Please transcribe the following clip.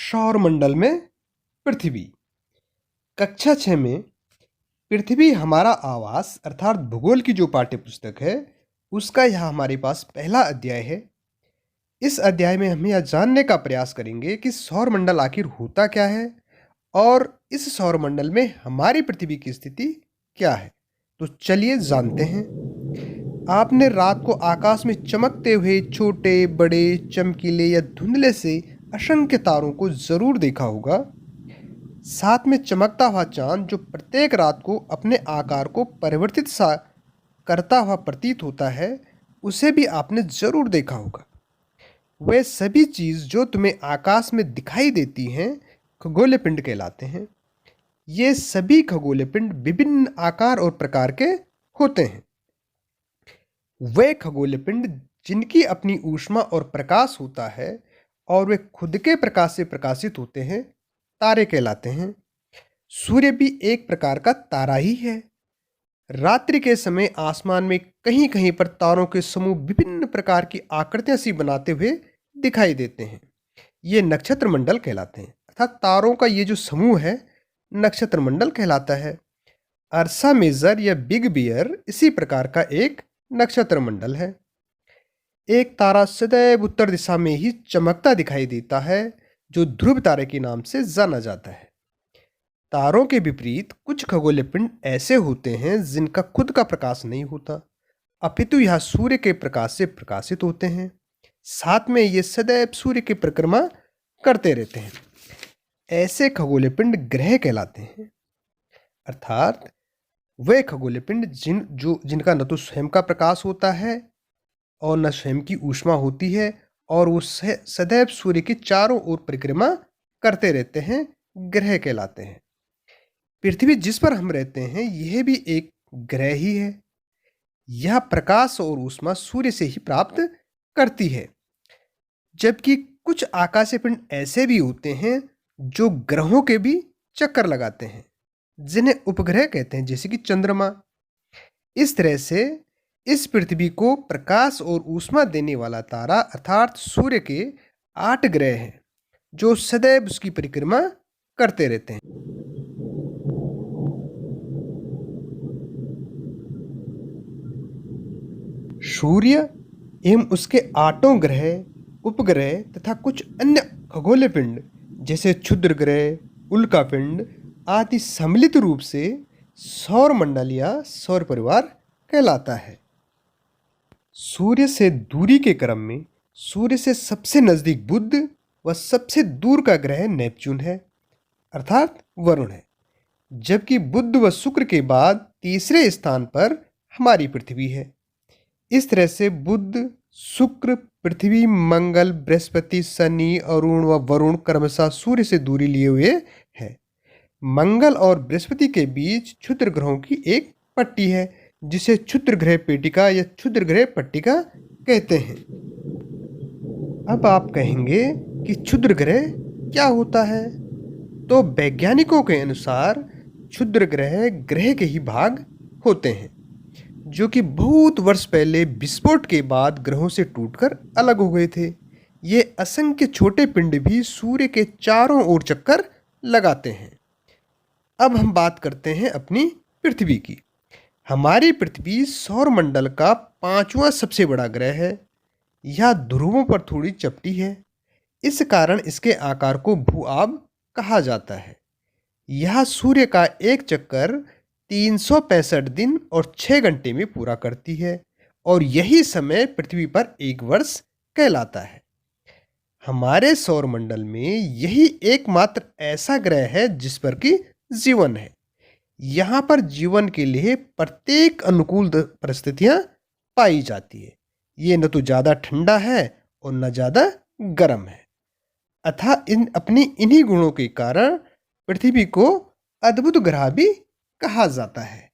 सौरमंडल में पृथ्वी। कक्षा 6 में पृथ्वी हमारा आवास अर्थात भूगोल की जो पाठ्य पुस्तक है उसका यह हमारे पास पहला अध्याय है। इस अध्याय में हम यह जानने का प्रयास करेंगे कि सौरमंडल आखिर होता क्या है और इस सौरमंडल में हमारी पृथ्वी की स्थिति क्या है। तो चलिए जानते हैं। आपने रात को आकाश में चमकते हुए छोटे बड़े चमकीले या धुंधले से असंख्य तारों को जरूर देखा होगा। साथ में चमकता हुआ चांद जो प्रत्येक रात को अपने आकार को परिवर्तित सा करता हुआ प्रतीत होता है उसे भी आपने जरूर देखा होगा। वे सभी चीज जो तुम्हें आकाश में दिखाई देती हैं खगोलीय पिंड कहलाते हैं। ये सभी खगोलीय पिंड विभिन्न आकार और प्रकार के होते हैं। वे खगोलीय पिंड जिनकी अपनी ऊष्मा और प्रकाश होता है और वे खुद के प्रकाश से प्रकाशित होते हैं तारे कहलाते हैं। सूर्य भी एक प्रकार का तारा ही है। रात्रि के समय आसमान में कहीं कहीं पर तारों के समूह विभिन्न प्रकार की आकृतियां सी बनाते हुए दिखाई देते हैं। ये नक्षत्र मंडल कहलाते हैं अर्थात तारों का ये जो समूह है नक्षत्र मंडल कहलाता है। अर्सा मेजर या बिग बियर इसी प्रकार का एक नक्षत्र मंडल है। एक तारा सदैव उत्तर दिशा में ही चमकता दिखाई देता है जो ध्रुव तारे के नाम से जाना जाता है। तारों के विपरीत कुछ खगोलीय पिंड ऐसे होते हैं जिनका खुद का प्रकाश नहीं होता अपितु यह सूर्य के प्रकाश से प्रकाशित होते हैं। साथ में ये सदैव सूर्य की परिक्रमा करते रहते हैं। ऐसे खगोलीय पिंड ग्रह कहलाते हैं अर्थात वे खगोलीय पिंड जिनका न तो स्वयं का प्रकाश होता है और न स्वयं की ऊष्मा होती है और वो सदैव सूर्य की चारों ओर परिक्रमा करते रहते हैं ग्रह कहलाते हैं। पृथ्वी जिस पर हम रहते हैं यह भी एक ग्रह ही है। यह प्रकाश और ऊष्मा सूर्य से ही प्राप्त करती है। जबकि कुछ आकाशीय पिंड ऐसे भी होते हैं जो ग्रहों के भी चक्कर लगाते हैं जिन्हें उपग्रह कहते हैं जैसे कि चंद्रमा। इस तरह से इस पृथ्वी को प्रकाश और ऊष्मा देने वाला तारा अर्थात सूर्य के 8 ग्रह हैं जो सदैव उसकी परिक्रमा करते रहते हैं। सूर्य एवं उसके 8 ग्रह उपग्रह तथा कुछ अन्य खगोलीय पिंड जैसे क्षुद्र ग्रह उल्का पिंड आदि सम्मिलित रूप से सौरमंडल या सौर परिवार कहलाता है। सूर्य से दूरी के क्रम में सूर्य से सबसे नजदीक बुध व सबसे दूर का ग्रह नेपच्यून है अर्थात वरुण है। जबकि बुध व शुक्र के बाद तीसरे स्थान पर हमारी पृथ्वी है। इस तरह से बुध शुक्र पृथ्वी मंगल बृहस्पति शनि अरुण व वरुण क्रमशः सूर्य से दूरी लिए हुए है। मंगल और बृहस्पति के बीच क्षुद्र ग्रहों की एक पट्टी है जिसे क्षुद्र ग्रह पेटिका या क्षुद्र ग्रह पट्टिका कहते हैं। अब आप कहेंगे कि क्षुद्र ग्रह क्या होता है? तो वैज्ञानिकों के अनुसार क्षुद्र ग्रह ग्रह के ही भाग होते हैं जो कि बहुत वर्ष पहले विस्फोट के बाद ग्रहों से टूटकर अलग हो गए थे। ये असंख्य छोटे पिंड भी सूर्य के चारों ओर चक्कर लगाते हैं। अब हम बात करते हैं अपनी पृथ्वी की। हमारी पृथ्वी सौरमंडल का 5वां सबसे बड़ा ग्रह है। यह ध्रुवों पर थोड़ी चपटी है। इस कारण इसके आकार को भूआब कहा जाता है। यह सूर्य का एक चक्कर 365 दिन और 6 घंटे में पूरा करती है और यही समय पृथ्वी पर एक वर्ष कहलाता है। हमारे सौरमंडल में यही एकमात्र ऐसा ग्रह है जिस पर कि जीवन है। यहाँ पर जीवन के लिए प्रत्येक अनुकूल परिस्थितियां पाई जाती है। ये न तो ज़्यादा ठंडा है और न ज़्यादा गर्म है। अतः अपनी इन्हीं गुणों के कारण पृथ्वी को अद्भुत ग्रह भी कहा जाता है।